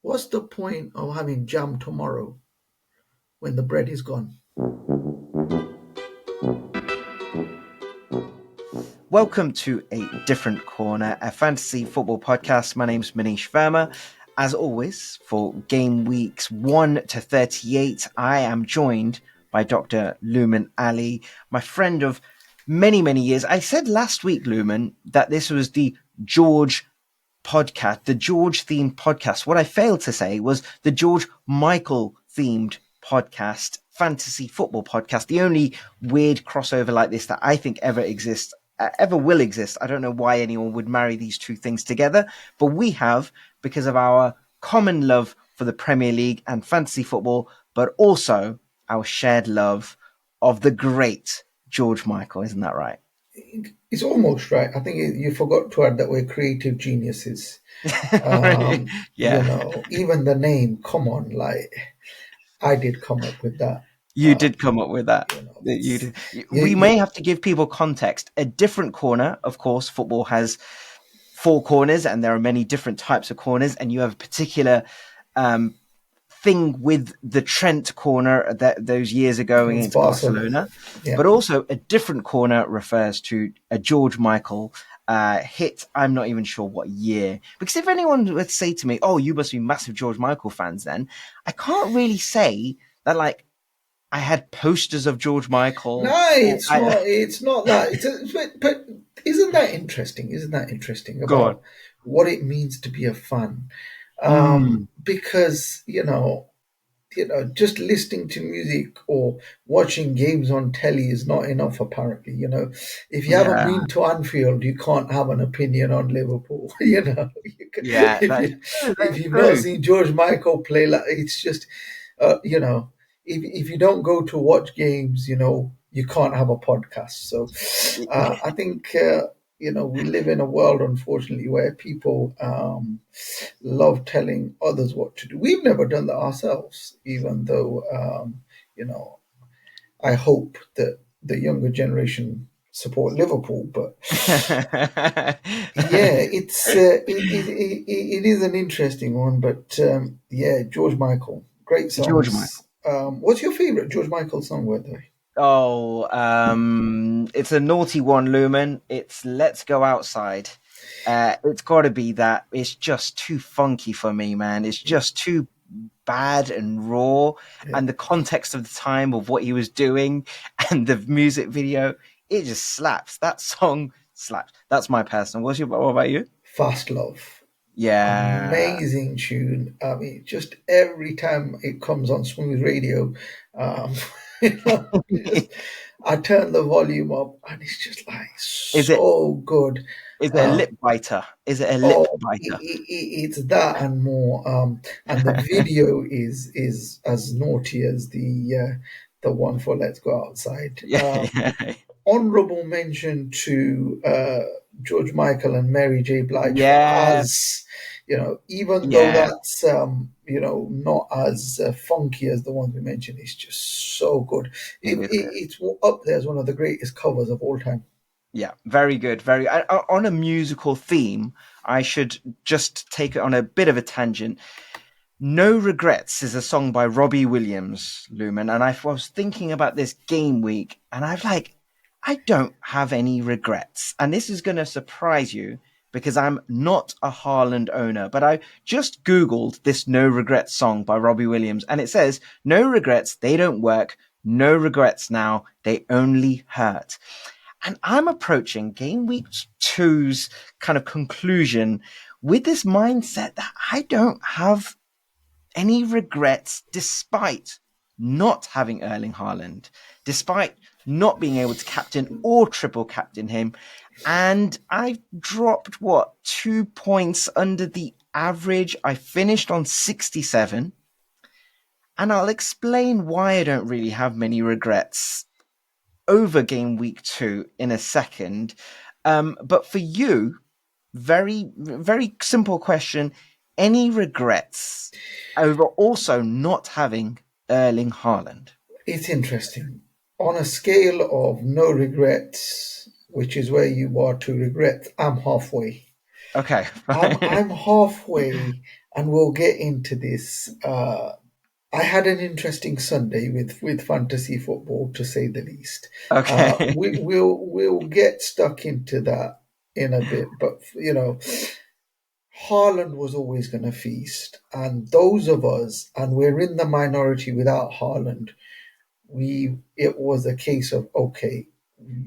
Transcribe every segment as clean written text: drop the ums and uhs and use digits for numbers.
what's the point of having jam tomorrow when the bread is gone? Welcome to A Different Corner, a fantasy football podcast. My name's Manish Verma. As always, for game weeks 1 to 38, I am joined by Dr. Luman Ali, my friend of many, many years. I said last week, Luman, that this was the George podcast, the George themed podcast. What I failed to say was the George Michael themed podcast, fantasy football podcast, the only weird crossover like this that I think ever exists. Ever will exist. I don't know why anyone would marry these two things together, but we have because of our common love for the Premier League and fantasy football, but also our shared love of the great George Michael. Isn't that right? It's almost right. I think you forgot to add that we're creative geniuses. Yeah. Even the name, come on, like I did come up with that. You did come up with that. We may have to give people context. A different corner, of course, football has 4 corners and there are many different types of corners, and you have a particular thing with the Trent corner that those years ago against Barcelona. Yeah. But also a different corner refers to a George Michael hit. I'm not even sure what year, because if anyone would say to me, "Oh, you must be massive George Michael fans," then I can't really say that like I had posters of George Michael. No, it's not. It's not that. But isn't that interesting? Isn't that interesting about what it means to be a fan? Because just listening to music or watching games on telly is not enough. Apparently, if you haven't been to Anfield, you can't have an opinion on Liverpool. If you've not seen George Michael play, like it's just, If you don't go to watch games, you can't have a podcast. So I think, we live in a world, unfortunately, where people love telling others what to do. We've never done that ourselves, even though, I hope that the younger generation support Liverpool. But it is an interesting one. But George Michael, great songs. George Michael. What's your favorite George Michael song, by the way? Oh, it's a naughty one, Luman. It's Let's Go Outside. It's got to be that. It's just too funky for me, man. It's just too bad and raw. Yeah. And the context of the time of what he was doing and the music video, it just slaps. That song slaps. That's my personal. What about you? Fast Love. Yeah. Amazing tune. I mean, just every time it comes on Smooth Radio, I turn the volume up and it's just like good. Is it a lip biter? Is it a lip biter? It's that and more. And the video is as naughty as the one for Let's Go Outside. Honorable mention to George Michael and Mary J. Blige. As even though that's not as funky as the ones we mentioned, it's just so good. It's up there as one of the greatest covers of all time. Yeah, very good. On a musical theme, I should just take it on a bit of a tangent. No Regrets is a song by Robbie Williams, Luman, and I was thinking about this game week, and I don't have any regrets. And this is going to surprise you because I'm not a Haaland owner, but I just Googled this No Regrets song by Robbie Williams, and it says, no regrets, they don't work. No regrets now, they only hurt. And I'm approaching game week 2's kind of conclusion with this mindset that I don't have any regrets despite not having Erling Haaland, despite not being able to captain or triple captain him. And I dropped, 2 points under the average. I finished on 67. And I'll explain why I don't really have many regrets over game week 2 in a second. But for you, very, very simple question. Any regrets over also not having Erling Haaland? It's interesting. On a scale of no regrets, which is where you are to regret, I'm halfway. Okay. I'm halfway, and we'll get into this. I had an interesting Sunday with fantasy football, to say the least. Okay. We'll get stuck into that in a bit, but Haaland was always going to feast, and those of us, and we're in the minority without Haaland. It was a case of, okay,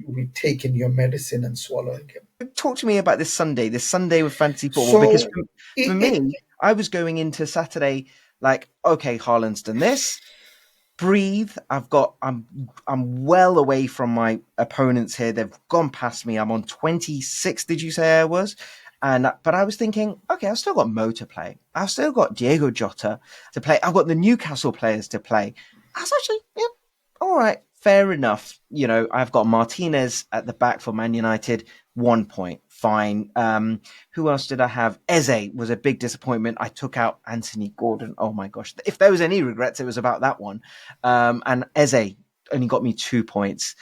we've taken your medicine and swallowing it. Talk to me about this Sunday with fantasy football, because So for it me, I was going into Saturday like, okay, Haaland's done this. Breathe. I'm well away from my opponents here. They've gone past me. I'm on 26. Did you say I was? And but I was thinking, okay, I've still got Mo to play. I've still got Diego Jota to play. I've got the Newcastle players to play. That's actually, yeah, all right, fair enough. I've got Martinez at the back for Man United, 1 point, fine. Who else did I have? Eze was a big disappointment. I took out Anthony Gordon. Oh my gosh. If there was any regrets, it was about that one. And Eze only got me 2 points.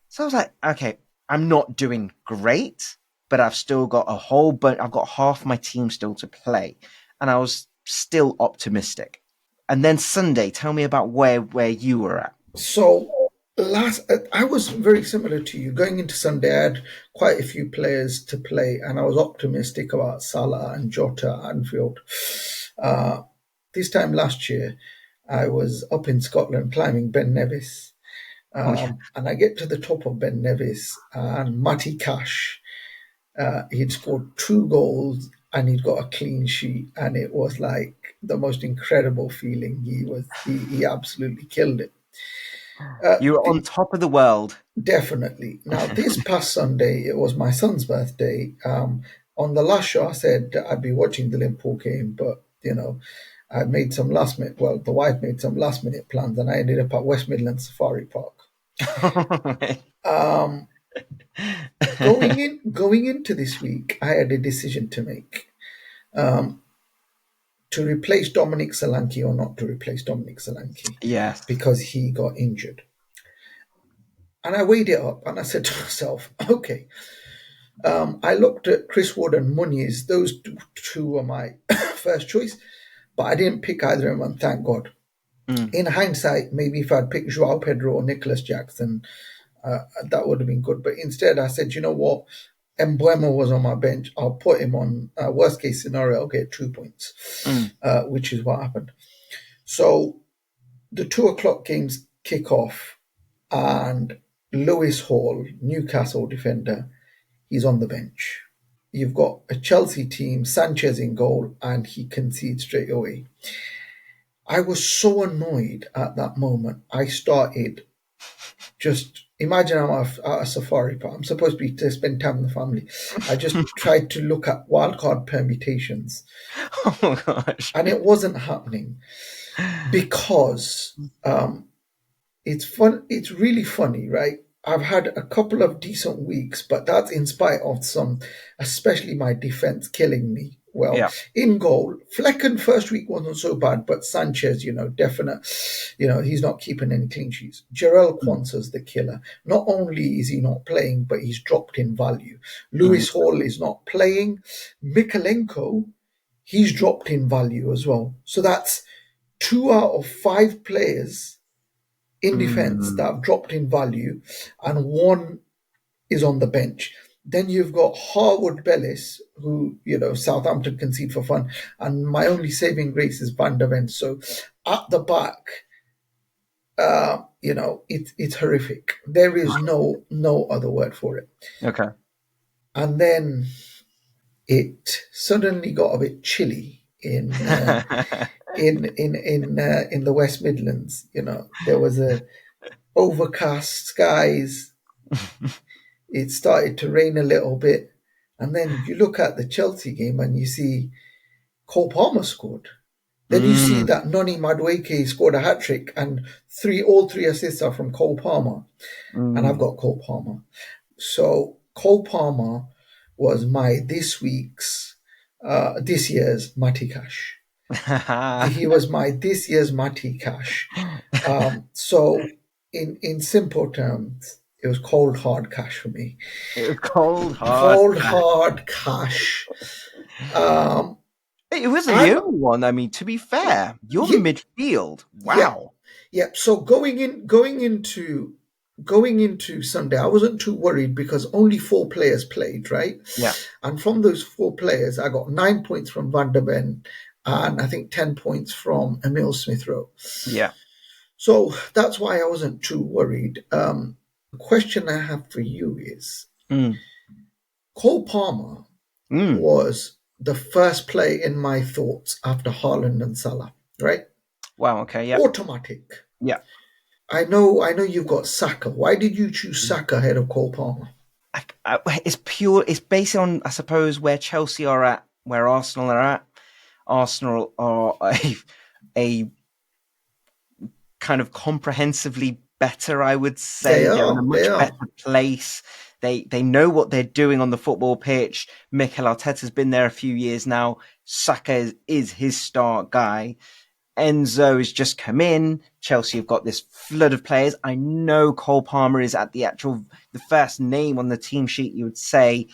So I was like, okay, I'm not doing great, but I've still got I've got half my team still to play. And I was still optimistic. And then Sunday, tell me about where you were at. so last I was very similar to you. Going into Sunday, I had quite a few players to play, and I was optimistic about Salah and Jota at Anfield. Uh, this time last year, I was up in Scotland climbing Ben Nevis, Oh yeah. and I get to the top of Ben Nevis, and Matty Cash, he'd scored 2 goals and he'd got a clean sheet, and it was like the most incredible feeling. He absolutely killed it. You were on The, top of the world. Definitely. Now, this past Sunday, it was my son's birthday. On the last show, I said I'd be watching the Liverpool game, but I made some last minute. Well, the wife made some last minute plans, and I ended up at West Midlands Safari Park. Um, going into this week, I had a decision to make: um, to replace Dominic Solanke or not to replace Dominic Solanke, Yes. because he got injured. And I weighed it up, and I said to myself, okay. I looked at Chris Wood and Muniz. Those two were my first choice, but I didn't pick either of them, and thank God. Mm. In hindsight, maybe if I'd picked Joao Pedro or Nicholas Jackson, that would have been good. But instead, I said, you know what? Embuemo was on my bench. I'll put him on. Worst case scenario, I'll get 2 points, Mm. which is what happened. So the 2 o'clock games kick off, and Lewis Hall, Newcastle defender, he's on the bench. You've got a Chelsea team, Sanchez in goal, and he concedes straight away. I was so annoyed at that moment. I started just imagine I'm at a safari park. I'm supposed to spend time with the family. I just tried to look at wildcard permutations, Oh gosh. and it wasn't happening because it's fun. It's really funny, right? I've had a couple of decent weeks, but that's in spite of some, especially my defense killing me. Well, Yeah. in goal, Flecken first week wasn't so bad, but Sanchez, definite, he's not keeping any clean sheets. Jarell Mm. Quansah's the killer. Not only is he not playing, but he's dropped in value. Mm. Lewis Hall is not playing. Mikalenko, he's dropped in value as well. So that's 2 out of 5 players in defence Mm. that have dropped in value, and one is on the bench. Then you've got Harwood Bellis, who, Southampton concede for fun, and my only saving grace is Van der Ven. So at the back, it's horrific. There is no other word for it. Okay. And then it suddenly got a bit chilly in the West Midlands. There was a overcast skies. It started to rain a little bit, and then you look at the Chelsea game and you see Cole Palmer scored. Then you see Mm. that Noni Madueke scored a hat trick, and all three assists are from Cole Palmer, and I've Mm. got Cole Palmer. So Cole Palmer was my this year's Matty Cash. He was my this year's Matty Cash. So in simple terms, it was cold hard cash for me. It was cold hard. Cold hard cash. Um, It wasn't the I'm only one. I mean, to be fair, your yeah, midfield. yeah, Wow. yeah. So going into Sunday, I wasn't too worried because only four players played, right? Yeah. And from those four players, I got 9 points from Van der Ven and I think 10 points from Emil Smith Rowe. Yeah. So that's why I wasn't too worried. The question I have for you is Mm. Cole Palmer Mm. was the first play in my thoughts after Haaland and Salah, right? Wow. Okay. Yeah. Automatic. Yeah. I know you've got Saka. Why did you choose Saka ahead of Cole Palmer? It's pure. It's based on, I suppose, where Chelsea are at, where Arsenal are at. Arsenal are a kind of comprehensively better, I would They say. They're in a are. They much better are. place. They know what they're doing on the football pitch. Mikel Arteta's been there a few years now. Saka is his star guy. Enzo has just come in. Chelsea have got this flood of players. I know Cole Palmer is at the first name on the team sheet, you would say,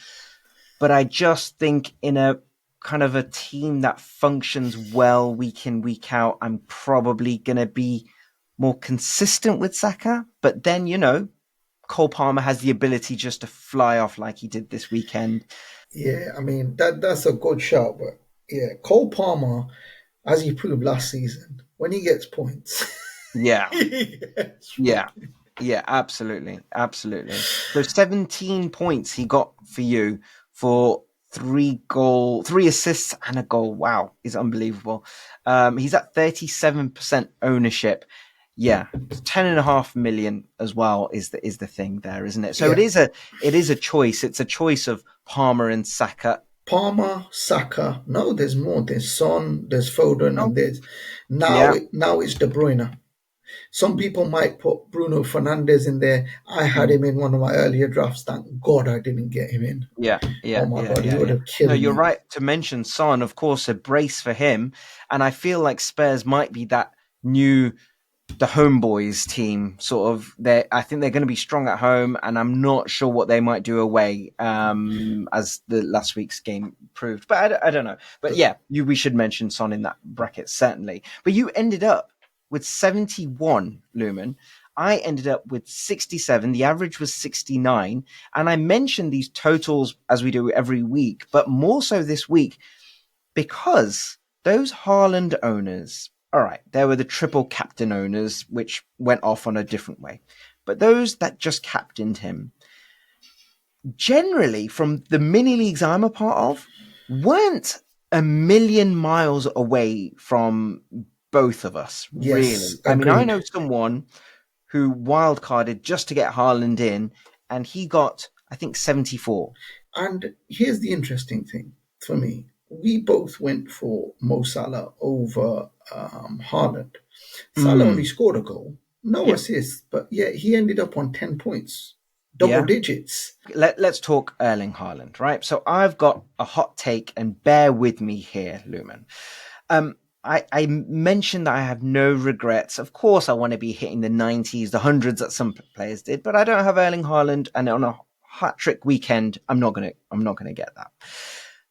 but I just think in a kind of a team that functions well week in, week out, I'm probably going to be more consistent with Saka. But then, Cole Palmer has the ability just to fly off like he did this weekend. Yeah, I mean that's a good shot, but yeah, Cole Palmer, as he proved last season, when he gets points, Yeah. he gets Yeah. Yeah, absolutely. Absolutely. So 17 points he got for you for 3 assists and a goal. Wow, is unbelievable. He's at 37% ownership. Yeah, 10.5 million as well is the thing there, isn't it? So yeah. it is a choice. It's a choice of Palmer and Saka. Palmer, Saka. No, there's more. There's Son, there's Foden, Oh, and there's now. yeah, Now it's De Bruyne. Some people might put Bruno Fernandes in there. I had mm, him in one of my earlier drafts. Thank God I didn't get him in. yeah, Oh yeah, my yeah, God, he yeah, would yeah. have No, killed you're me. right to mention Son. Of course, a brace for him, and I feel like Spurs might be that new the homeboys team sort of. I think they're going to be strong at home, and I'm not sure what they might do away, as the last week's game proved. But I don't know. But yeah, we should mention Son in that bracket certainly. But you ended up with 71, Lumen. I ended up with 67. The average was 69. And I mentioned these totals as we do every week, but more so this week because those Haaland owners, all right, there were the triple captain owners, which went off on a different way. But those that just captained him, generally from the mini leagues I'm a part of, weren't a million miles away from both of us, Yes, really. I mean, I agreed. know someone who wildcarded just to get Haaland in, and he got, I think, 74. And here's the interesting thing for me. We both went for Mo Salah over Haaland. Salah only Mm, scored a goal, no yeah, assists, but yet he ended up on 10 points, double yeah. digits. Let's talk Erling Haaland, right? So I've got a hot take, and bear with me here, Lumen. Um, I mentioned that I have no regrets. Of course, I want to be hitting the 90s, the hundreds that some players did, but I don't have Erling Haaland, and on a hat trick weekend, I'm not gonna get that.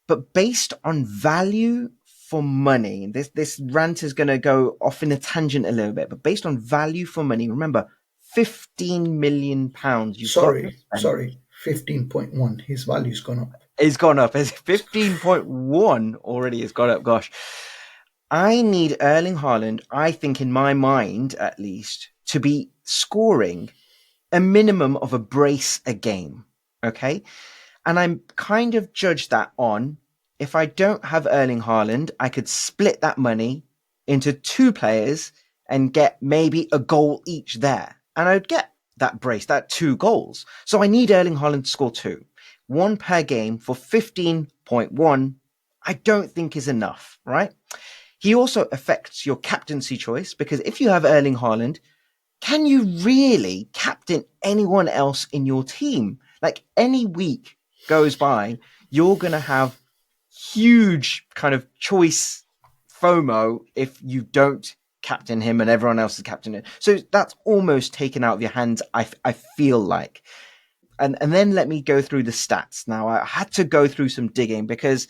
But based on value for money, this rant is gonna go off in a tangent a little bit. But based on value for money, remember, £15 million you've got to spend. Sorry, 15.1. His value's gone up. It's gone up. It's 15.1 already. It's gone up. Gosh. I need Erling Haaland, I think in my mind at least, to be scoring a minimum of a brace a game. Okay. And I'm kind of judged that on if I don't have Erling Haaland, I could split that money into two players and get maybe a goal each there. And I'd get that brace, that 2 goals. So I need Erling Haaland to score two. One per game for 15.1, I don't think is enough, right? He also affects your captaincy choice because if you have Erling Haaland, can you really captain anyone else in your team? Like any week goes by, you're going to have huge kind of choice FOMO if you don't captain him and everyone else is captaining. So that's almost taken out of your hands, I feel like. And then let me go through the stats. Now, I had to go through some digging because,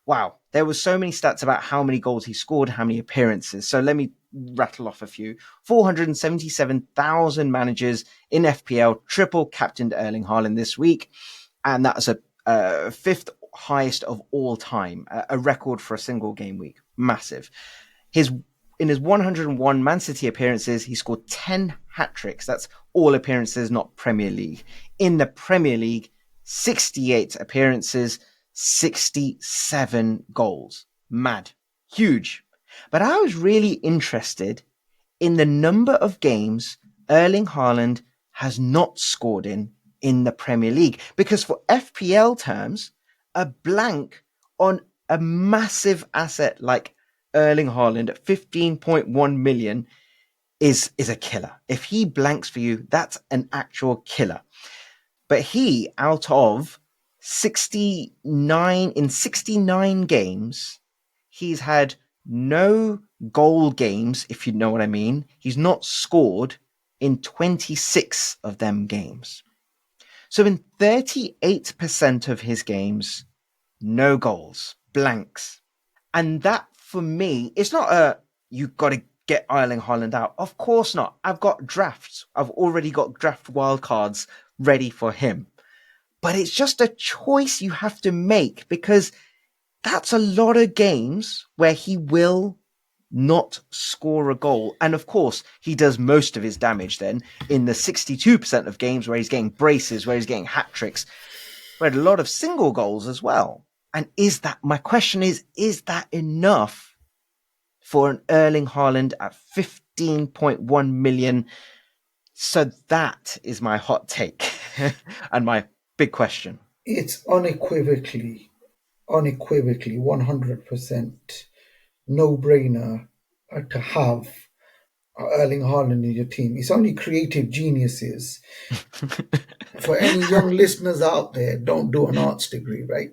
wow, there were so many stats about how many goals he scored, how many appearances. So let me rattle off a few. 477,000 managers in FPL triple captained Erling Haaland this week, and that's a fifth highest of all time, a record for a single game week. Massive. In his 101 Man City appearances, he scored 10 hat tricks. That's all appearances, not Premier League. In the Premier League, 68 appearances, 67 goals. Mad. Huge. But I was really interested in the number of games Erling Haaland has not scored in the Premier League. Because for FPL terms, a blank on a massive asset like Erling Haaland at 15.1 million is a killer. If he blanks for you, that's an actual killer. But he, out of 69 games, he's had no goal games, if you know what I mean. He's not scored in 26 of them games. So in 38% of his games, no goals, blanks. And that, for me, it's not you've got to get Erling Haaland out. Of course not. I've got drafts. I've already got draft wildcards ready for him. But it's just a choice you have to make, because that's a lot of games where he will not score a goal. And of course, he does most of his damage then in the 62% of games where he's getting braces, where he's getting hat tricks, but a lot of single goals as well. And my question is that enough for an Erling Haaland at 15.1 million? So that is my hot take and my big question. It's unequivocally 100% no-brainer to have Erling Haaland in your team. It's only creative geniuses. For any young listeners out there, don't do an arts degree, right?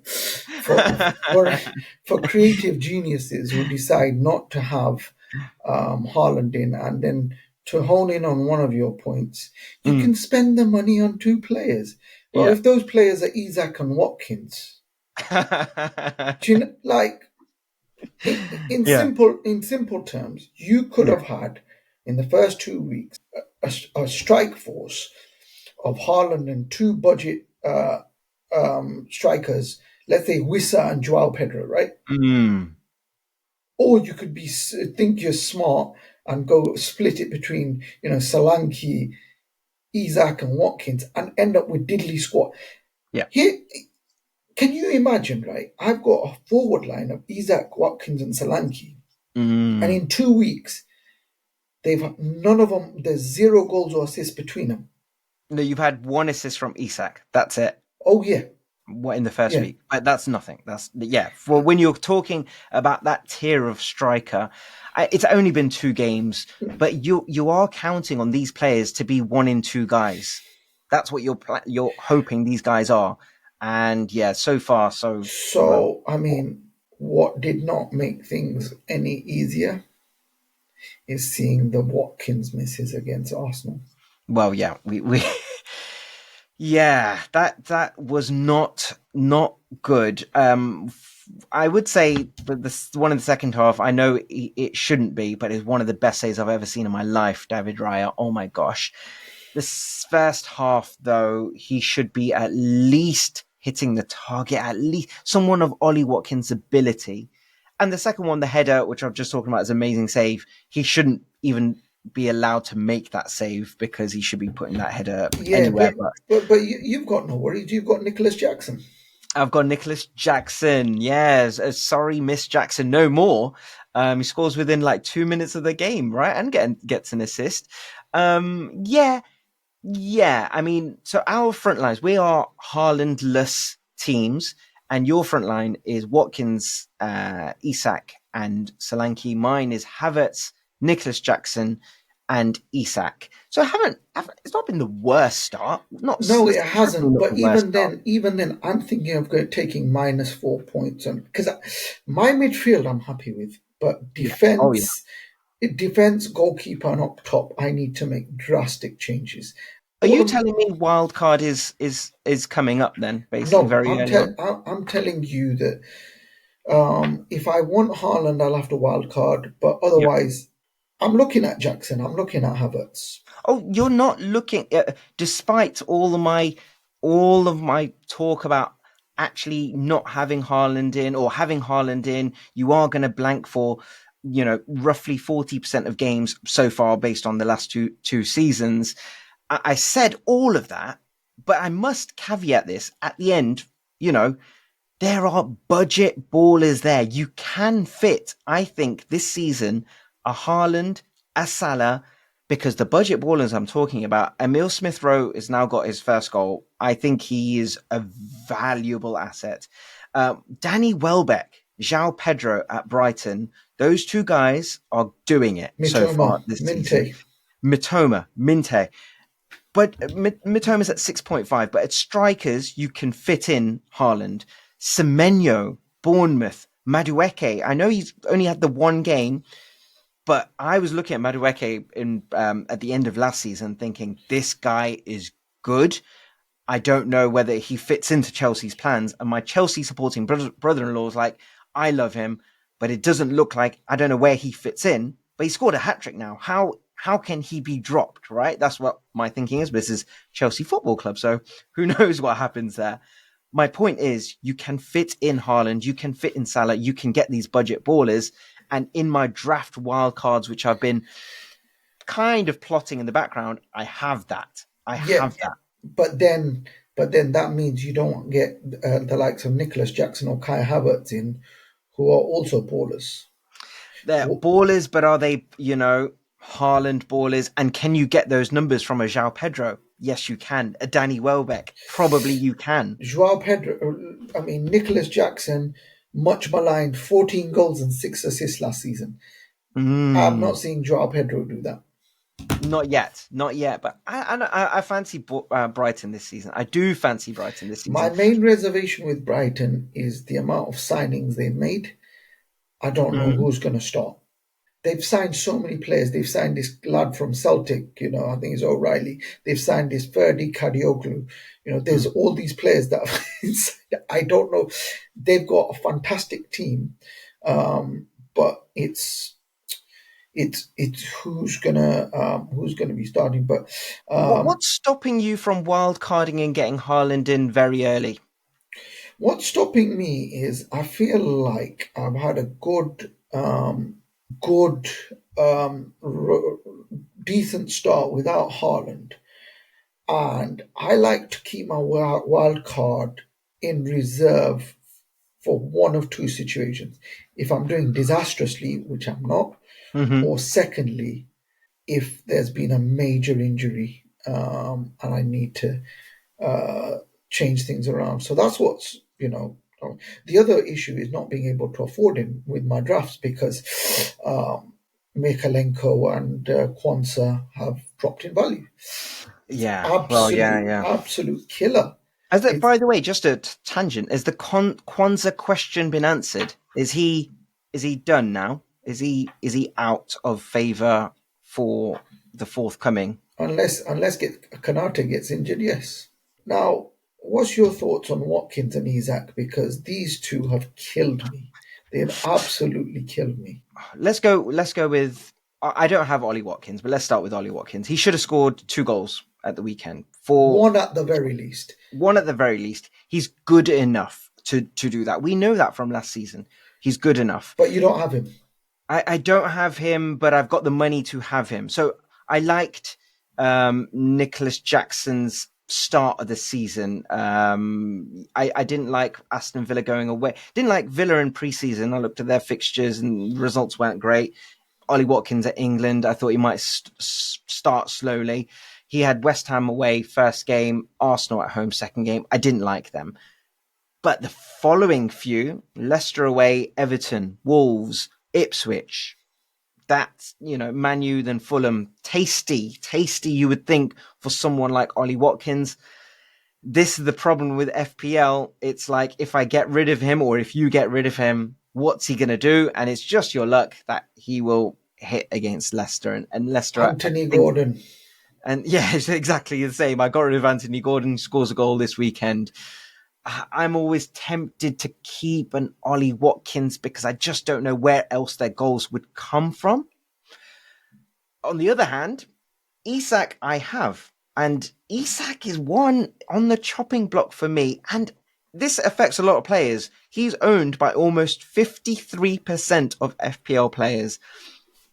For creative geniuses who decide not to have Haaland in, and then to hone in on one of your points, you can spend the money on two players. Well, if those players are Isak and Watkins, do you know, like in simple terms, you could have had in the first 2 weeks a strike force of Haaland and two budget strikers, let's say Wissa and Joao Pedro, right? Or you could think you're smart and go split it between Solanke, Isak, and Watkins, and end up with diddly squad. Here, can you imagine, right? I've got a forward line of Isak, Watkins, and Solanke, and in 2 weeks, none of them. There's 0 goals or assists between them. No, you've had 1 assist from Isak. That's it. Oh yeah. In the first week, but that's nothing. For when you're talking about that tier of striker, it's only been 2 games, but you are counting on these players to be 1 in 2 guys. That's what you're hoping these guys are, and so far. So I mean, what did not make things any easier is seeing the Watkins misses against Arsenal. Well, we that was not good. I would say that this one in the second half, I know it shouldn't be, but it's one of the best saves I've ever seen in my life, David Raya. Oh my gosh. This first half, though, he should be at least hitting the target, at least someone of Ollie Watkins' ability. And the second one, the header, which I'm just talking about, is an amazing save. He shouldn't even be allowed to make that save because he should be putting that header anywhere. But you've got no worries. You've got Nicholas Jackson. I've got Nicholas Jackson. Yes. Sorry, Miss Jackson. No more. He scores within like 2 minutes of the game, right? And gets an assist. Yeah. I mean, so our front lines, we are Haaland-less teams, and your front line is Watkins, Isak, and Solanke. Mine is Havertz, Nicholas Jackson, and Isak. So it's not been the worst start. No, it hasn't. But even then, I'm thinking of taking -4 points, and because my midfield I'm happy with, but defense. Defense, goalkeeper, and up top, I need to make drastic changes. Are you telling me wildcard is coming up then? Basically, no, I'm telling you that If I want Haaland, I'll have to wild card, but Yeah. otherwise, I'm looking at Jackson. I'm looking at Havertz. Oh, you're not looking at, despite all of my talk about actually not having Haaland in or having Haaland in, you are going to blank for, roughly 40% of games so far based on the last two seasons. I said all of that, but I must caveat this at the end, you know, there are budget ballers there. You can fit, I think, this season, a Haaland, a Salah, because the budget ballers I'm talking about, Emil Smith Rowe has now got his first goal. I think he is a valuable asset. Danny Welbeck, João Pedro at Brighton, those two guys are doing it so Mitoma, far this season. Minte. Mitoma, Minte. But Mitoma's at 6.5, but at strikers, you can fit in Haaland. Semenyo, Bournemouth, Madueke. I know he's only had the one game, but I was looking at Madueke at the end of last season thinking, this guy is good. I don't know whether he fits into Chelsea's plans. And my Chelsea supporting brother-in-law is like, I love him, but it doesn't look like, I don't know where he fits in, but he scored a hat-trick now. How can he be dropped, right? That's what my thinking is. But this is Chelsea Football Club, so who knows what happens there. My point is, you can fit in Haaland, you can fit in Salah, you can get these budget ballers. And in my draft wildcards, which I've been kind of plotting in the background, I have that. I Yeah, have that. but then that means you don't get the likes of Nicholas Jackson or Kai Havertz in, who are also ballers. They're ballers, but are they, Haaland ballers? And can you get those numbers from a João Pedro? Yes, you can. A Danny Welbeck? Probably you can. Joao Pedro, I mean, Nicholas Jackson, much maligned, 14 goals and 6 assists last season. I'm not seeing Joao Pedro do that. Not yet. But I fancy Brighton this season. I do fancy Brighton this season. My main reservation with Brighton is the amount of signings they've made. I don't know who's going to start. They've signed so many players. They've signed this lad from Celtic, I think it's O'Reilly. They've signed this Ferdi Kadioglu. There's all these players that I don't know. They've got a fantastic team, but it's who's gonna be starting. But what's stopping you from wildcarding and getting Haaland in very early? What's stopping me is I feel like I've had a good, decent start without Haaland, and I like to keep my wild card in reserve for one of two situations. If I'm doing disastrously, which I'm not, or secondly, if there's been a major injury and I need to change things around. So that's what's, the other issue is not being able to afford him with my drafts because Mikalenko and Kwanzaa have dropped in value. Yeah. Absolute killer. By the way, just a tangent, has the Kwanzaa question been answered? Is he done now? Is he out of favour for the forthcoming? Unless Kanate gets injured, yes. Now, what's your thoughts on Watkins and Isak? Because these two have killed me. They've absolutely killed me. Let's go with. I don't have Ollie Watkins, but let's start with Ollie Watkins. He should have scored 2 goals at the weekend. One at the very least. One at the very least. He's good enough to do that. We know that from last season. He's good enough. But you don't have him. I don't have him, but I've got the money to have him. So I liked Nicholas Jackson's start of the season. I didn't like Aston Villa going away. Didn't like Villa in pre-season. I looked at their fixtures and the results weren't great. Ollie Watkins at England, I thought he might start slowly. He had West Ham away first game, Arsenal at home second game. I didn't like them. But the following few, Leicester away, Everton, Wolves, Ipswich, that's, Man U, then Fulham, tasty, you would think, for someone like Ollie Watkins. This is the problem with FPL. It's like, if I get rid of him or if you get rid of him, what's he going to do? And it's just your luck that he will hit against Leicester. And Leicester... Anthony Gordon. And yeah, it's exactly the same. I got rid of Anthony Gordon, scores a goal this weekend. I'm always tempted to keep an Ollie Watkins because I just don't know where else their goals would come from. On the other hand, Isak I have, and Isak is one on the chopping block for me, and this affects a lot of players. He's owned by almost 53% of FPL players.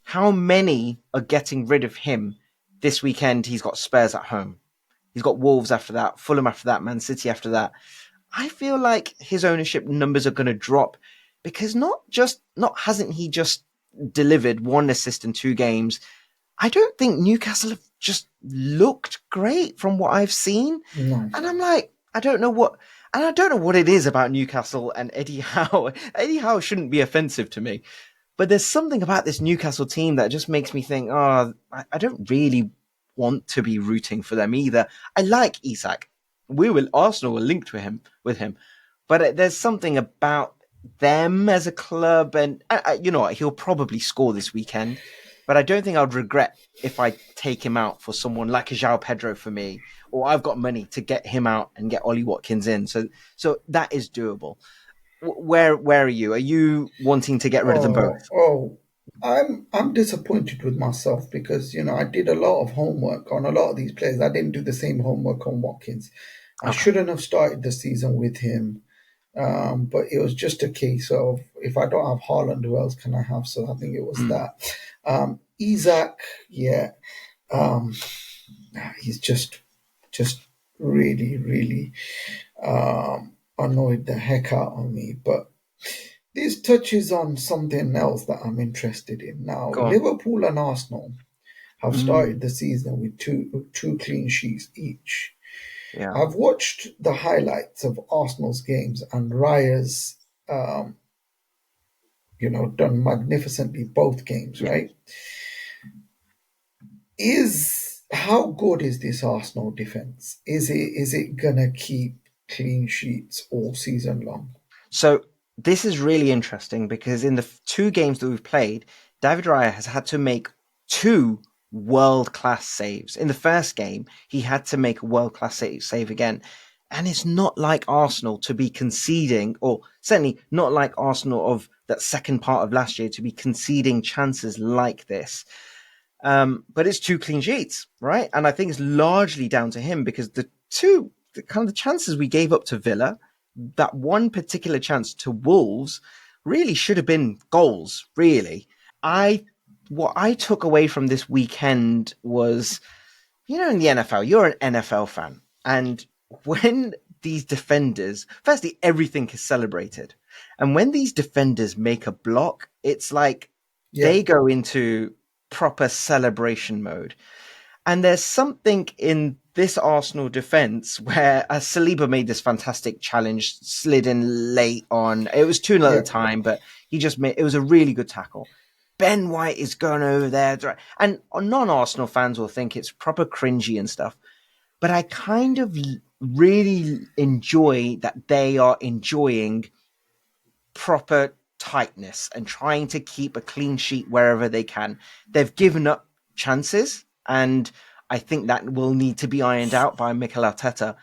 How many are getting rid of him this weekend? He's got Spurs at home. He's got Wolves after that, Fulham after that, Man City after that. I feel like his ownership numbers are going to drop because not hasn't he just delivered one assist in 2 games. I don't think Newcastle have just looked great from what I've seen. No. And I'm like, I don't know what it is about Newcastle and Eddie Howe. Eddie Howe shouldn't be offensive to me. But there's something about this Newcastle team that just makes me think, I don't really want to be rooting for them either. I like Isak. Arsenal were linked with him, but there's something about them as a club, and you know what, he'll probably score this weekend. But I don't think I'd regret if I take him out for someone like a João Pedro for me, or I've got money to get him out and get Ollie Watkins in. So that is doable. Where are you? Are you wanting to get rid of them both? Oh, I'm disappointed with myself because I did a lot of homework on a lot of these players. I didn't do the same homework on Watkins. I Okay. shouldn't have started the season with him, but it was just a case of if I don't have Haaland, who else can I have? So I think it was Mm. that. Isak, yeah, um, he's just really, really annoyed the heck out of me. But this touches on something else that I'm interested in. Now, Go on. Liverpool and Arsenal have Mm. started the season with two clean sheets each. Yeah. I've watched the highlights of Arsenal's games, and Raya's, done magnificently both games, Yeah. right? Is How good is this Arsenal defense? Is it gonna keep clean sheets all season long? So this is really interesting because in the 2 games that we've played, David Raya has had to make 2 world-class saves. In the first game, he had to make a world-class save again. And it's not like Arsenal to be conceding, or certainly not like Arsenal of that second part of last year to be conceding chances like this. But it's 2 clean sheets, right? And I think it's largely down to him because the chances we gave up to Villa, that one particular chance to Wolves, really should have been goals. Really, I what I took away from this weekend was, in the NFL, you're an NFL fan, and when these defenders, firstly, everything is celebrated, and when these defenders make a block, it's like Yeah, they go into proper celebration mode. And there's something in this Arsenal defense where Saliba made this fantastic challenge, slid in late on. It was 2-0 at yeah. the time, but it was a really good tackle. Ben White is going over there. And non-Arsenal fans will think it's proper cringy and stuff. But I kind of really enjoy that they are enjoying proper tightness and trying to keep a clean sheet wherever they can. They've given up chances, and I think that will need to be ironed out by Mikel Arteta.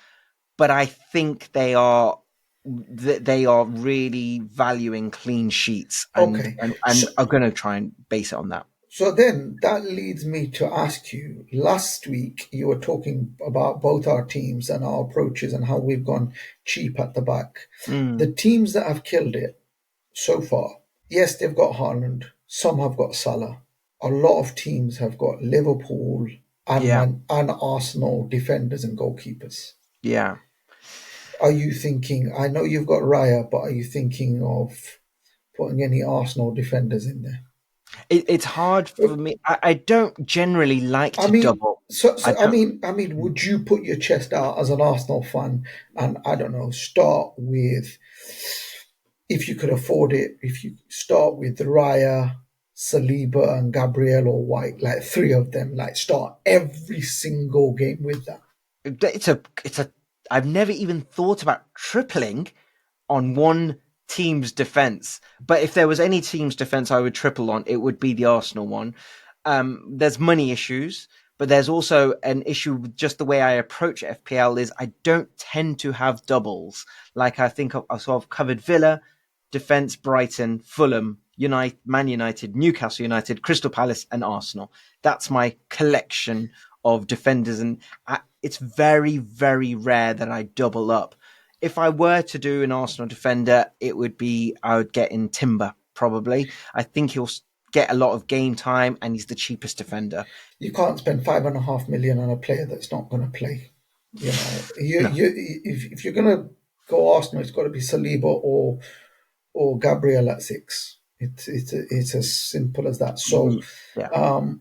But I think they are really valuing clean sheets and Okay. and, So, and are going to try and base it on that. So then that leads me to ask you, last week you were talking about both our teams and our approaches and how we've gone cheap at the back. The Mm, teams that have killed it so far, yes, they've got Haaland, some have got Salah. A lot of teams have got Liverpool yeah, and Arsenal defenders and goalkeepers. yeah. Are you thinking, I know you've got Raya, but are you thinking of putting any Arsenal defenders in there? It's hard for me. I don't generally like I to mean, double. so, I so I don't. mean, I mean, would you put your chest out as an Arsenal fan and I don't know, start with, if you could afford it, if you start with Raya, Saliba, and Gabriel or White, like three of them, like start every single game with that. It's a. I've never even thought about tripling on one team's defense. But if there was any team's defense I would triple on, it would be the Arsenal one. There's money issues, But there's also an issue with just the way I approach FPL is I don't tend to have doubles. Like I think I've covered Villa, defense, Brighton, Fulham, Man United, Newcastle United, Crystal Palace, and Arsenal. That's my collection of defenders, and it's very, very rare that I double up. If I were to do an Arsenal defender, I would get in Timber probably. I think he'll get a lot of game time, and he's the cheapest defender. You can't spend 5.5 million on a player that's not going to play. No. If you're going to go Arsenal, it's got to be Saliba or Gabriel at 6. It's as simple as that. So, Yeah.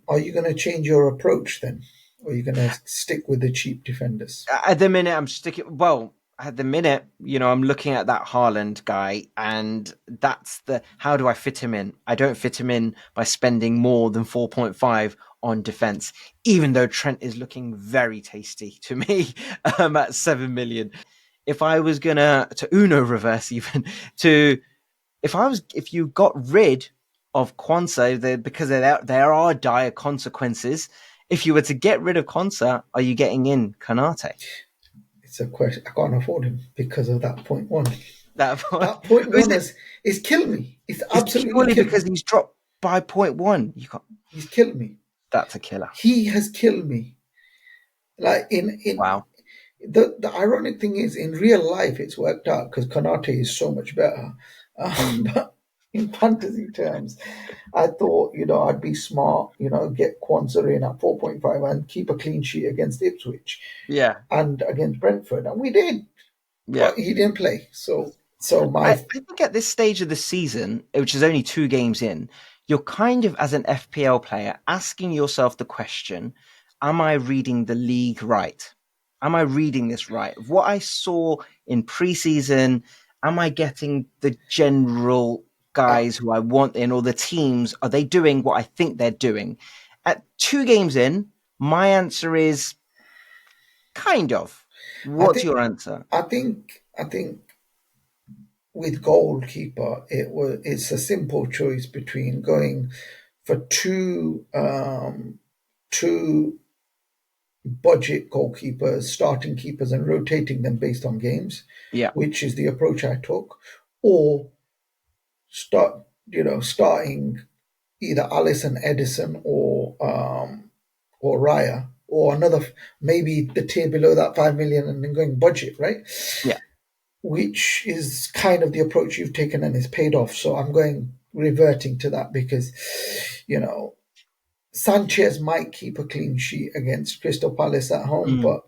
Are you going to change your approach then, or are you going to stick with the cheap defenders? At the minute, I'm sticking. Well, at the minute, I'm looking at that Haaland guy, and that's how do I fit him in? I don't fit him in by spending more than 4.5 on defense, even though Trent is looking very tasty to me at 7 million. If I was gonna to Uno reverse even to if you got rid of Kwanzaa because there are dire consequences. If you were to get rid of Kwanzaa, are you getting in Konate? It's a question. I can't afford him because of that point one. That point one is killing me. It's absolutely killing because he's dropped by point one. He's killed me. That's a killer. He has killed me. Like wow. The ironic thing is, in real life, it's worked out because Konate is so much better. But in fantasy terms, I thought, I'd be smart, get Kwanzaa in at 4.5 and keep a clean sheet against Ipswich. Yeah. And against Brentford. And we did. Yeah. But he didn't play. I think at this stage of the season, which is only 2 games in, you're kind of, as an FPL player, asking yourself the question, am I reading the league right? Am I reading this right? What I saw in preseason, am I getting the general guys who I want in, or the teams, are they doing what I think they're doing? At 2 games in, my answer is kind of. What's your answer? I think with goalkeeper, it's a simple choice between going for two budget goalkeepers, starting keepers, and rotating them based on games. Yeah, which is the approach I took, or starting either Allison, Edison, or Raya, or another, maybe the tier below that 5 million, and then going budget, right? Yeah. Which is kind of the approach you've taken and it's paid off. So I'm reverting to that because, Sanchez might keep a clean sheet against Crystal Palace at home, but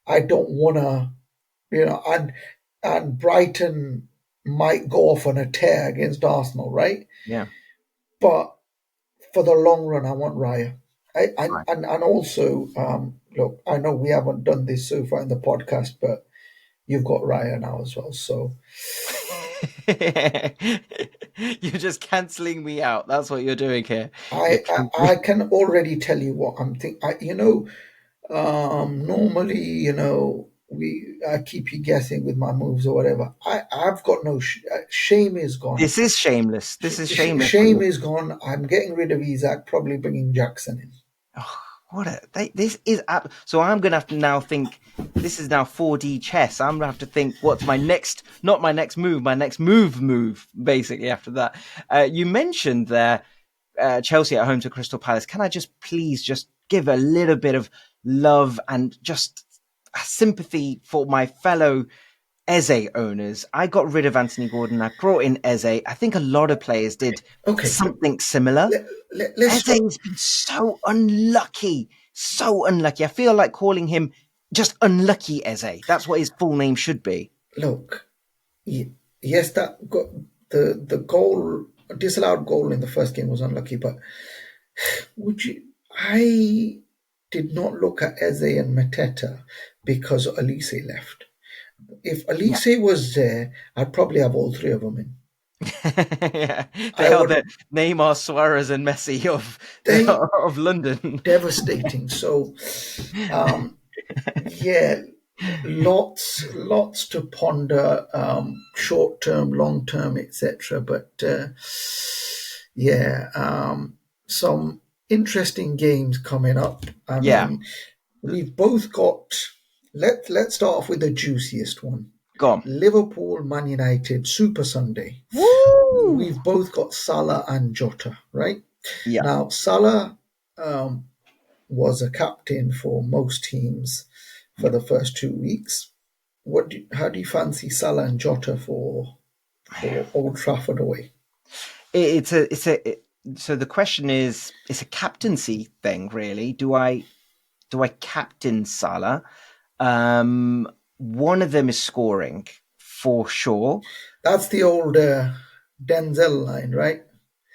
I don't want to, and Brighton might go off on a tear against Arsenal, right? Yeah. But for the long run, I want Raya. And also, look, I know we haven't done this so far in the podcast, but you've got Raya now as well. So you're just cancelling me out. That's what you're doing here. I can already tell you what I'm thinking. Normally, I keep you guessing with my moves or whatever. I've got no shame is gone. This is shameless. This is shameless. Shame is gone. I'm getting rid of Isak, probably bringing Jackson in. Oh, this is so I'm gonna have to now think. This is now 4D chess. I'm gonna have to think what's my next, not my next move, my next move. Basically, after that, you mentioned there Chelsea at home to Crystal Palace. Can I please give a little bit of love and just sympathy for my fellow Eze owners? I got rid of Anthony Gordon. I brought in Eze. I think a lot of players did something similar. Eze has been so unlucky. So unlucky. I feel like calling him just unlucky Eze. That's what his full name should be. Look, yes, that got the goal, disallowed goal in the first game was unlucky, but I did not look at Eze and Mateta because Elise left. If Elise was there, I'd probably have all 3 of them in. Yeah, they are the Neymar, Suarez, and Messi of London. Devastating. So, yeah, lots to ponder, short term, long term, etc. But some interesting games coming up. I Yeah, mean, we've both got. Let's start off with the juiciest one. go on. Liverpool, Man United, Super Sunday. Woo! We've both got Salah and Jota, right? Yeah. Now, Salah um, was a captain for most teams for Yeah. the first 2 weeks. How do you fancy Salah and Jota for Old Trafford away? So the question is, it's a captaincy thing, really. Do I captain Salah? One of them is scoring for sure. That's the old Denzel line, right?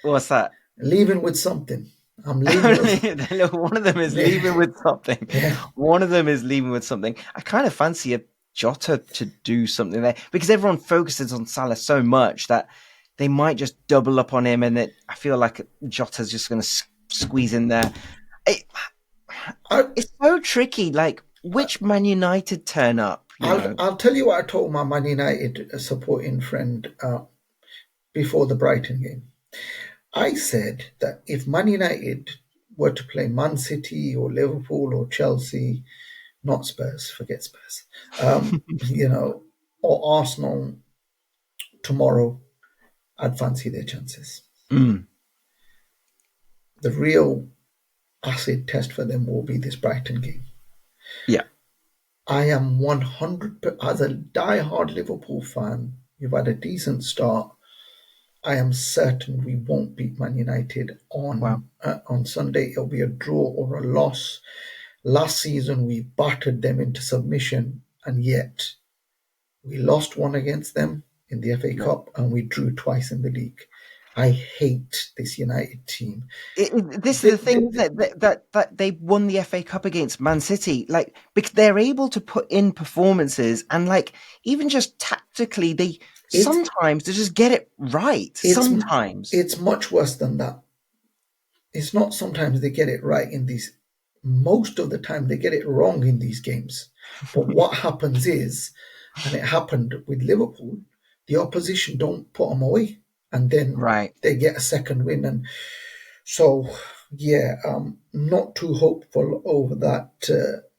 What's that? Leaving with something. I'm leaving with. One of them is Yeah, leaving with something. yeah. One of them is leaving with something. I kind of fancy a Jota to do something there because everyone focuses on Salah so much that they might just double up on him, and I feel like Jota's just going to squeeze in there. It, I, it's so tricky. Like, which Man United turn up? I'll tell you what I told my Man United supporting friend before the Brighton game. I said that if Man United were to play Man City or Liverpool or Chelsea, not Spurs, forget Spurs, you know, or Arsenal tomorrow, I'd fancy their chances. Mm, The real acid test for them will be this Brighton game. yeah, I am 100 as a die-hard Liverpool fan. You've had a decent start. I am certain we won't beat Man United wow, on Sunday. It'll be a draw or a loss. Last season we battered them into submission, and yet we lost one against them in the FA yeah. Cup, and we drew twice in the league. I hate this United team. This is The, the thing, the, isn't it? That they won the FA Cup against Man City, like because they're able to put in performances and like even just tactically, they it's sometimes they just get it right. it's Sometimes, it's much worse than that. It's not sometimes they get it right in these. Most of the time they get it wrong in these games. But what happens is, and it happened with Liverpool, the opposition don't put them away, and then right? they get a second win. And so, yeah, not too hopeful over that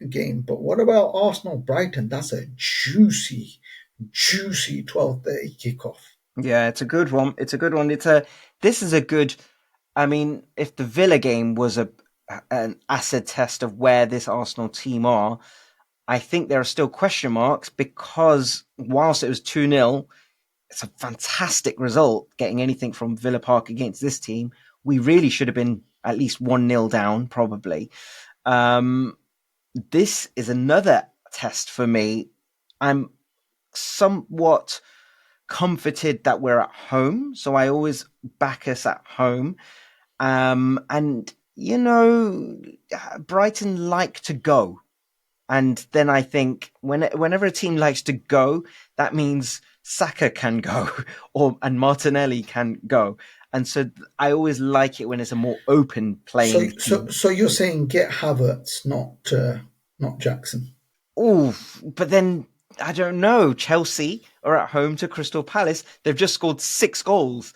game. But what about Arsenal Brighton? That's a juicy 12:30 kickoff. Yeah, it's a good one. It's a good one. This is a good. I mean, if the Villa game was an acid test of where this Arsenal team are, I think there are still question marks because whilst it was 2-0, it's a fantastic result getting anything from Villa Park against this team. We really should have been at least 1-0 down, probably. Um, this is another test for me. I'm somewhat comforted that we're at home, so I always back us at home. And Brighton like to go. And then I think whenever a team likes to go, that means Saka can go and Martinelli can go. And so I always like it when it's a more open So, playing so, field. so you're saying get Havertz, not Jackson. Oh, but then I don't know. Chelsea are at home to Crystal Palace. They've just scored 6 goals.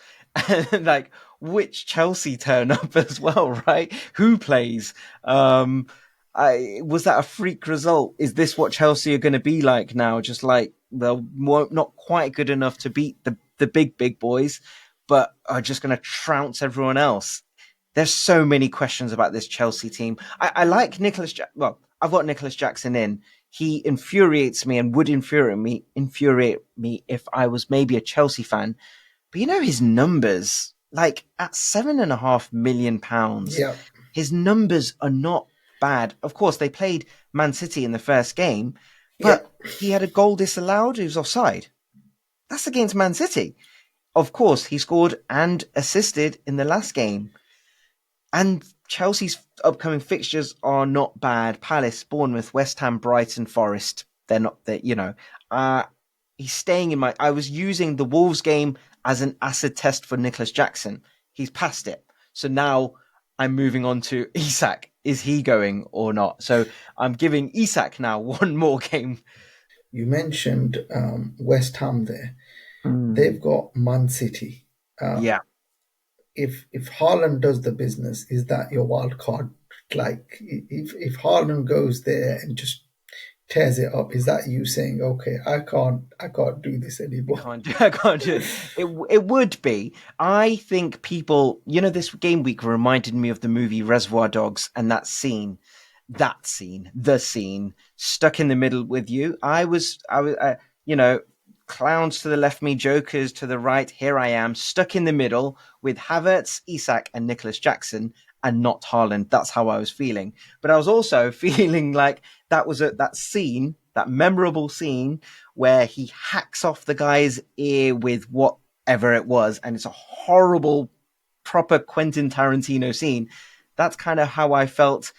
And like, which Chelsea turn up as well, right? Who plays? Was that a freak result? Is this what Chelsea are going to be like now? Just like they're not quite good enough to beat the big boys, but are just going to trounce everyone else. There's so many questions about this Chelsea team. I like Nicholas. Well, I've got Nicholas Jackson in. He infuriates me and would infuriate me if I was maybe a Chelsea fan. But his numbers, like at £7.5 million, Yeah, his numbers are not bad. Of course, they played Man City in the first game, yeah, but he had a goal disallowed. He was offside. That's against Man City. Of course, he scored and assisted in the last game. And Chelsea's upcoming fixtures are not bad. Palace, Bournemouth, West Ham, Brighton, Forest. They're not there. Uh, he's staying in my. I was using the Wolves game as an acid test for Nicholas Jackson. He's passed it. So now I'm moving on to Isak. Is he going or not? So I'm giving Isak now one more game. you mentioned West Ham there. Mm, They've got Man City. Uh, yeah. if Haaland does the business, is that your wild card? Like if Haaland goes there and just tears it up, is that you saying, okay, I can't do this anymore? I can't do it. It would be. I think people, this game week reminded me of the movie Reservoir Dogs and the scene, stuck in the middle with you. Clowns to the left, me jokers to the right. Here I am, stuck in the middle with Havertz, Isak, and Nicholas Jackson, and not Haaland. That's how I was feeling. But I was also feeling like that memorable scene where he hacks off the guy's ear with whatever it was, and it's a horrible, proper Quentin Tarantino scene. That's kind of how I felt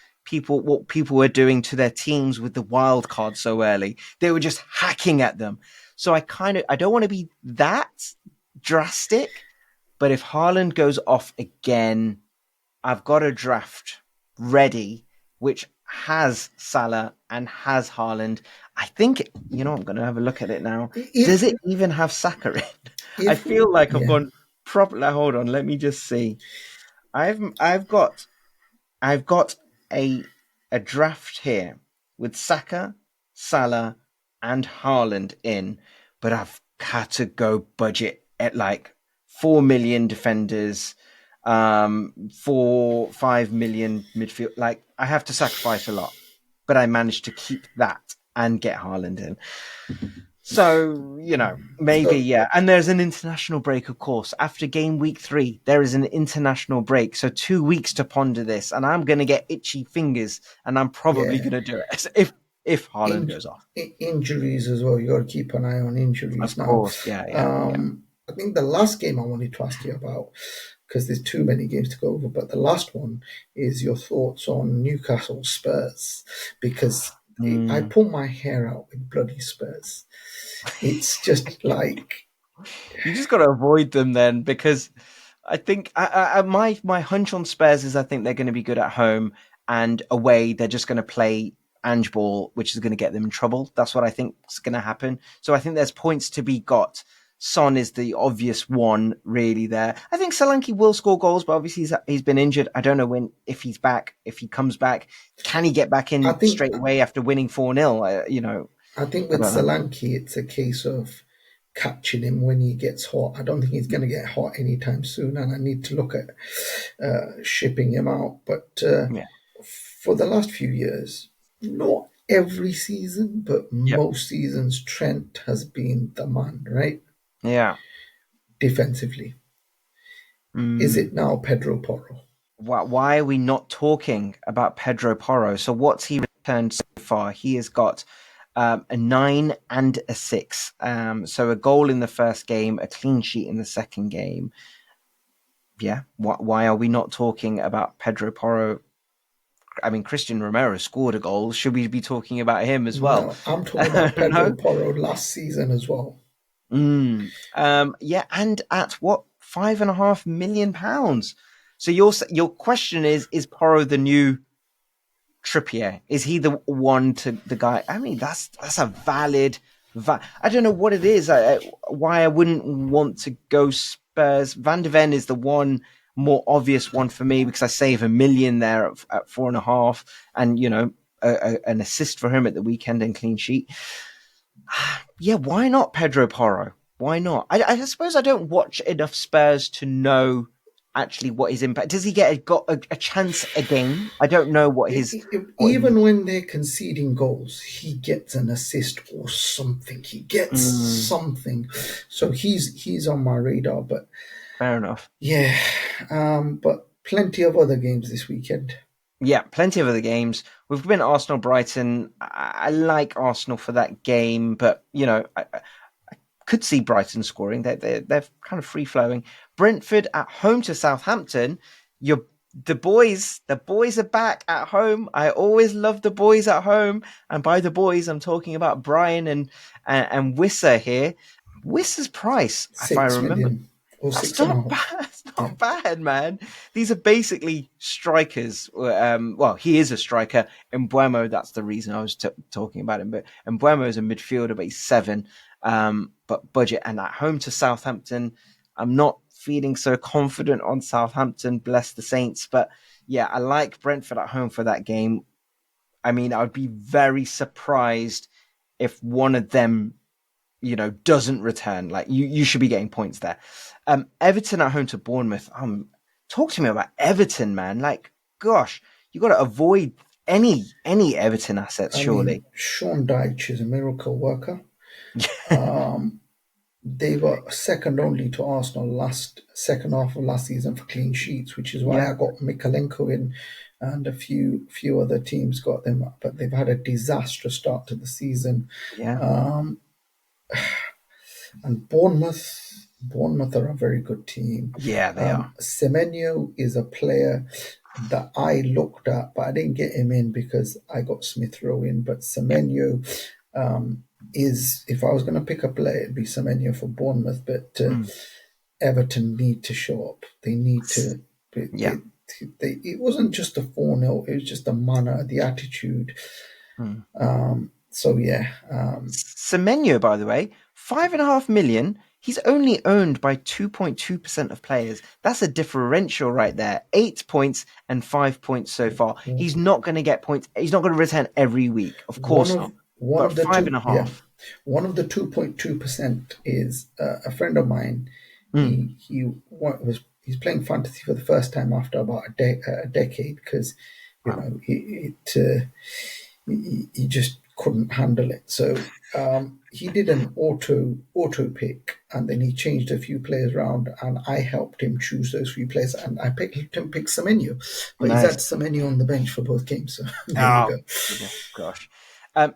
what people were doing to their teams with the wild card so early. They were just hacking at them. So I don't want to be that drastic, but if Haaland goes off again, I've got a draft ready, which has Salah and has Haaland. I think, I'm going to have a look at it now. Does it even have Saka in? I feel like I've gone properly. Hold on, let me just see. I've got a draft here with Saka, Salah, and Haaland in, but I've had to go budget at like 4 million defenders, 5 million midfield. Like I have to sacrifice a lot, but I managed to keep that and get Haaland in. So, maybe, yeah. And there's an international break, of course. After game week 3, there is an international break. So 2 weeks to ponder this. And I'm going to get itchy fingers. And I'm probably going to do it if Haaland goes off. Injuries as well. You got to keep an eye on injuries now. Of course, yeah. I think the last game I wanted to ask you about, because there's too many games to go over, but the last one is your thoughts on Newcastle Spurs. Because I pull my hair out with bloody Spurs. It's just like you just got to avoid them then, because I think my hunch on Spurs is I think they're going to be good at home, and away they're just going to play Ange ball, which is going to get them in trouble. That's what I think is going to happen. So I think there's points to be got. Son is the obvious one really there. I think Solanke will score goals, but obviously he's been injured. I don't know if he's back, if he comes back. Can he get back in straight away after winning 4-0? I think with Solanke, it's a case of catching him when he gets hot. I don't think he's going to get hot anytime soon, and I need to look at shipping him out. But for the last few years, not every season, but most seasons, Trent has been the man, right? Yeah. Defensively. Is it now Pedro Porro? Why are we not talking about Pedro Porro? So what's he returned so far? He has got a 9 and a 6. So a goal in the first game, a clean sheet in the second game. Yeah. Why are we not talking about Pedro Porro? I mean, Christian Romero scored a goal. Should we be talking about him as well? No, I'm talking about Pedro Porro last season as well. And at what, £5.5 million? So your question is Porro the new Trippier? Is he the one to the guy? I mean, that's a valid. I don't know what it is. Why I wouldn't want to go Spurs. Van de Ven is the one more obvious one for me, because I save $1 million there at 4.5, and an assist for him at the weekend and clean sheet. Yeah, why not Pedro Porro? Why not? I suppose I don't watch enough Spurs to know actually what his impact. Does he get a chance a game? I don't know what his. When they're conceding goals, he gets an assist or something. He gets something, so he's on my radar. But fair enough. Yeah, but plenty of other games this weekend. Yeah, plenty of other games. We've been Arsenal Brighton. I like Arsenal for that game, but I could see Brighton scoring. They're kind of free flowing. Brentford at home to Southampton. The boys are back at home. I always love the boys at home, and by the boys, I'm talking about Brian and Wissa here. Wissa's price, if I remember. 6 million. Or That's not bad. It's not bad, man. These are basically strikers. He is a striker. Mbeumo, that's the reason I was talking about him. But Mbeumo is a midfielder, but he's 7. But budget, and at home to Southampton, I'm not feeling so confident on Southampton. Bless the Saints. But yeah, I like Brentford at home for that game. I mean, I would be very surprised if one of them, doesn't return. Like you should be getting points there. Everton at home to Bournemouth. Talk to me about Everton, man. Like, gosh, you got to avoid any Everton assets, I mean, surely. Sean Dyche is a miracle worker. Um, they were second only to Arsenal second half of last season for clean sheets, which is why Yeah, I got Mikalenko in, and a few other teams got them up. But they've had a disastrous start to the season. yeah, Um, and Bournemouth are a very good team. yeah. They are. Semenyo is a player that I looked at, but I didn't get him in because I got Smith Rowe in. But Yeah, Semenyo is, if I was going to pick a player, it'd be Semenyo for Bournemouth. But mm. Everton need to show up. They need to. Yeah. It wasn't just a 4-0, it was just the manner, the attitude. Mm. So yeah, Semenyo, by the way, 5.5 million. He's only owned by 2.2% of players. That's a differential right there. 8 points and 5 points so far. He's not going to get points. He's not going to return every week. Of one course of not. one But of the five two, and a yeah, half. one of the 2.2% is a friend of mine. Mm. He's playing fantasy for the first time after about a decade because Wow. he just couldn't handle it. So he did an auto pick, and then he changed a few players around, and I helped him choose those few players, and I picked him pick Semenyo, but he's Nice. had Semenyo on the bench for both games. So there you Oh, go. gosh.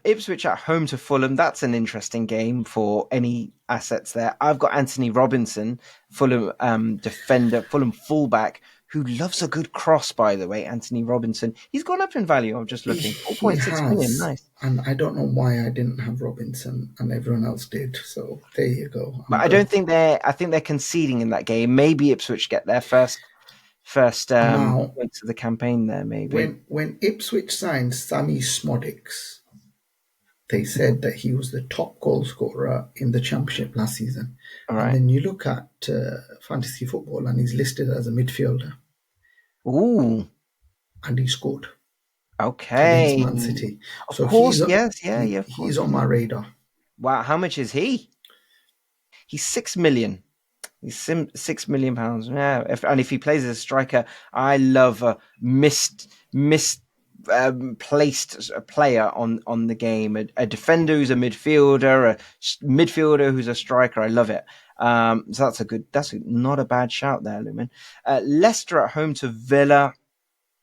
Ipswich at home to Fulham. That's an interesting game for any assets there. I've got Anthony Robinson, Fulham defender, Fulham fullback, who loves a good cross, by the way. Anthony Robinson. He's gone up in value. I'm just looking. He 4.6 million. has, Nice. and I don't know why I didn't have Robinson and everyone else did. So there you go. But I don't think I think they're conceding in that game. Maybe Ipswich get their first Now, points of the campaign there, maybe. when Ipswich signed Sammy Smodics, they said that he was the top goal scorer in the championship last season. All And right. then you look at fantasy football, and he's listed as a midfielder, Ooh. and he scored against Okay. Man City. Of So course, yes, yeah, yeah, of he's course. on my radar. Wow, how much is he? He's 6 million. He's £6 million. Yeah, and if he plays as a striker, I love a placed player on the game. A defender who's a midfielder, a midfielder who's a striker. I love it. So not a bad shout there, Luman. Leicester at home to Villa.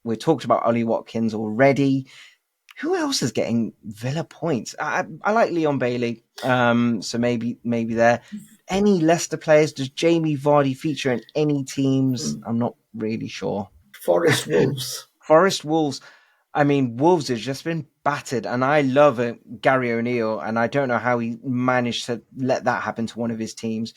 We talked about Ollie Watkins already. Who else is getting Villa points? I like Leon Bailey. So maybe there. Any Leicester players? Does Jamie Vardy feature in any teams? I'm not really sure. Forest Wolves. Forest Wolves. I mean, Wolves has just been battered, and I love Gary O'Neill, and I don't know how he managed to let that happen to one of his teams.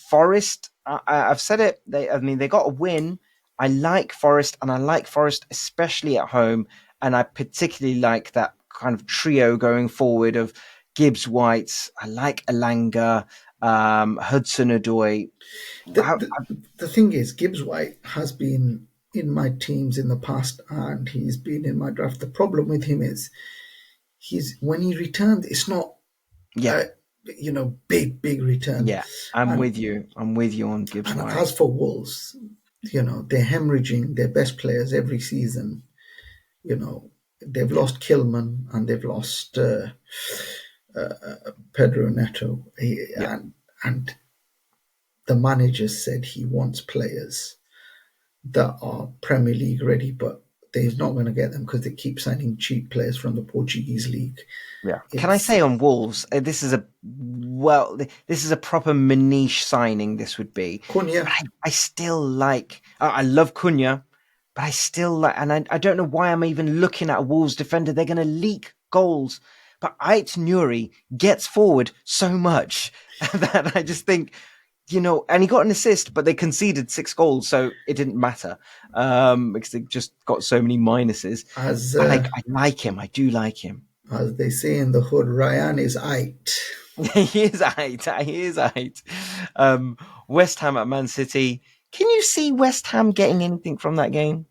Forest, I've said it. They got a win. I like Forest, and I like Forest especially at home, and I particularly like that kind of trio going forward of Gibbs White. I like Alanga, Hudson-Odoi. The thing is, Gibbs White has been in my teams in the past, and he's been in my draft. The problem with him is when he returns, it's not Yeah, big return. yeah, I'm And with you. I'm with you on Gibbs and White. as for Wolves, they're hemorrhaging their best players every season. They've Yeah, lost Kilman and they've lost Pedro Neto, yeah. and the manager said he wants players that are Premier League ready, but he's not going to get them because they keep signing cheap players from the Portuguese league. Yeah. Can I It's say on Wolves, this is a proper Manish signing. This would be, but Cunha. I still like. I love Cunha, but I still like, and I don't know why I'm even looking at a Wolves defender. They're going to leak goals, but Ait Nuri gets forward so much that I just think. And he got an assist, but they conceded 6 goals, so it didn't matter because they just got so many minuses. As I like him. I do like him. As they say in the hood, Ryan is aight. He is eight. He is eight. West Ham at Man City. Can you see West Ham getting anything from that game?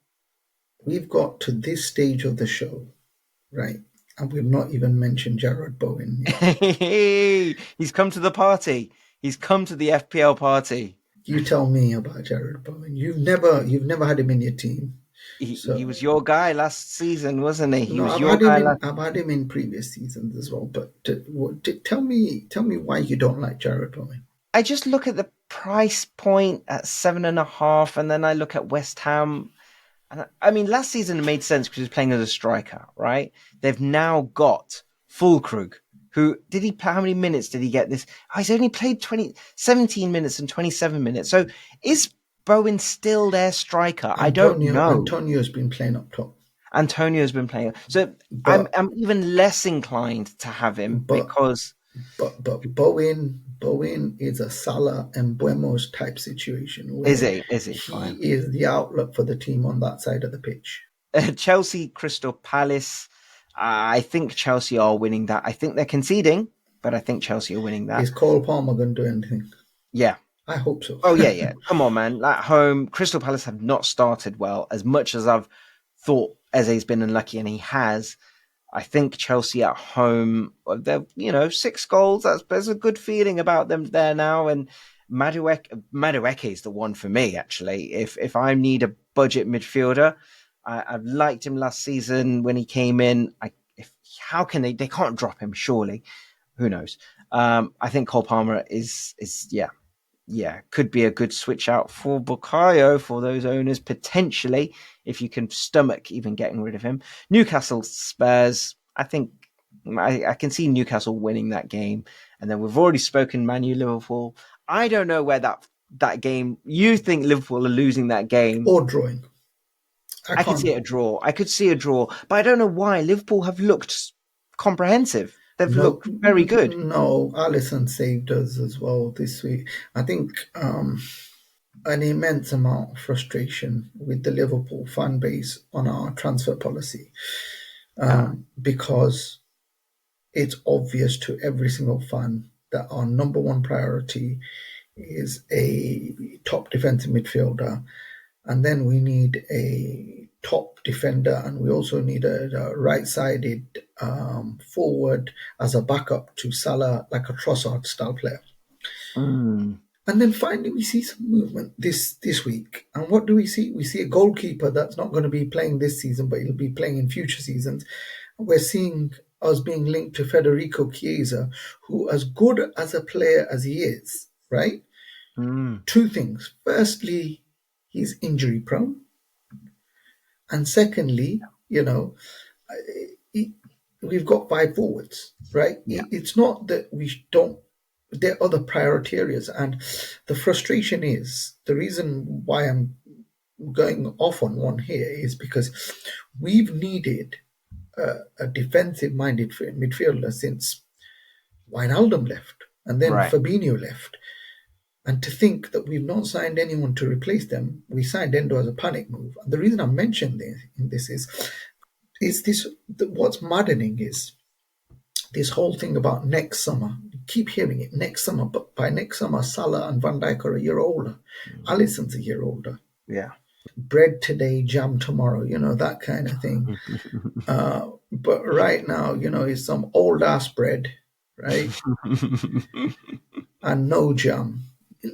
We've got to this stage of the show, right? And we've not even mentioned Jared Bowen yet. He's come to the party. He's come to the FPL party. You tell me about Jared Bowen. You've never had him in your team. He So was your guy last season, wasn't he? He no, was I've your had him guy in. last. I've had him in previous seasons as well. But tell me why you don't like Jared Bowen. I just look at the price point at 7.5, and then I look at West Ham. And I mean, last season it made sense because he was playing as a striker, right? They've now got Fulkrug, who did he play? How many minutes did he get this? Oh, he's only played 17 minutes and 27 minutes. So is Bowen still their striker? I don't know. Antonio's been playing up top, Antonio's been playing. So but I'm even less inclined to have him but because but Bowen is a Salah and Buemos type situation is where he? Is he he fine? is the outlook for the team on that side of the pitch. Chelsea, Crystal Palace. I think Chelsea are winning that. I think they're conceding, but I think Chelsea are winning that. Is Cole Palmer going to do anything? Yeah. I hope so. Oh, yeah. Come on, man. At home, Crystal Palace have not started well. As much as I've thought Eze's been unlucky, and he has, I think Chelsea at home, they're, 6 goals. There's a good feeling about them there now. And Madueke is the one for me, actually. If I need a budget midfielder, I've liked him last season when he came in. How can they can't drop him, surely. Who knows? I think Cole Palmer is could be a good switch out for Bukayo for those owners, potentially, if you can stomach even getting rid of him. Newcastle Spurs, I think I can see Newcastle winning that game. And then we've already spoken Man U Liverpool. I don't know where that game, you think Liverpool are losing that game. Or drawing. I could see a draw. I could see a draw. But I don't know why. Liverpool have looked comprehensive. They've looked very good. No, Alisson saved us as well this week. I think an immense amount of frustration with the Liverpool fan base on our transfer policy because it's obvious to every single fan that our number one priority is a top defensive midfielder, and then we need a top defender, and we also need a right-sided forward as a backup to Salah, like a Trossard style player. Mm. And then finally, we see some movement this week. And what do we see? We see a goalkeeper that's not going to be playing this season, but he'll be playing in future seasons. We're seeing us being linked to Federico Chiesa, who, as good as a player as he is, right? Two things. Firstly, he's injury prone. And secondly, we've got 5 forwards, right? Yeah. It's not that we don't, there are other priority areas. And the frustration is, the reason why I'm going off on one here is because we've needed a defensive-minded midfielder since Wijnaldum left, and then Right. Fabinho left. And to think that we've not signed anyone to replace them, we signed Endo as a panic move. And the reason I mentioned this is this: what's maddening is this whole thing about next summer. You keep hearing it, next summer, but by next summer, Salah and Van Dijk are a year older. Alisson's a year older. Yeah. Bread today, jam tomorrow, that kind of thing. But right now, it's some old ass bread, right? And no jam.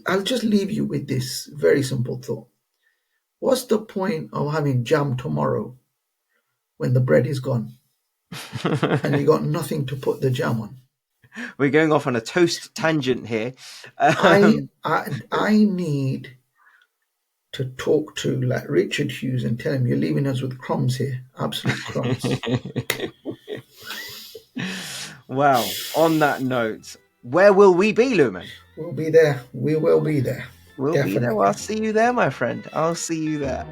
I'll just leave you with this very simple thought. What's the point of having jam tomorrow when the bread is gone and you got nothing to put the jam on? We're going off on a toast tangent here. I need to talk to like Richard Hughes and tell him you're leaving us with crumbs here, absolute crumbs. Well, on that note, where will we be, Luman? We'll be there. We will be there. We'll Definitely. be there. Well, I'll see you there, my friend. I'll see you there.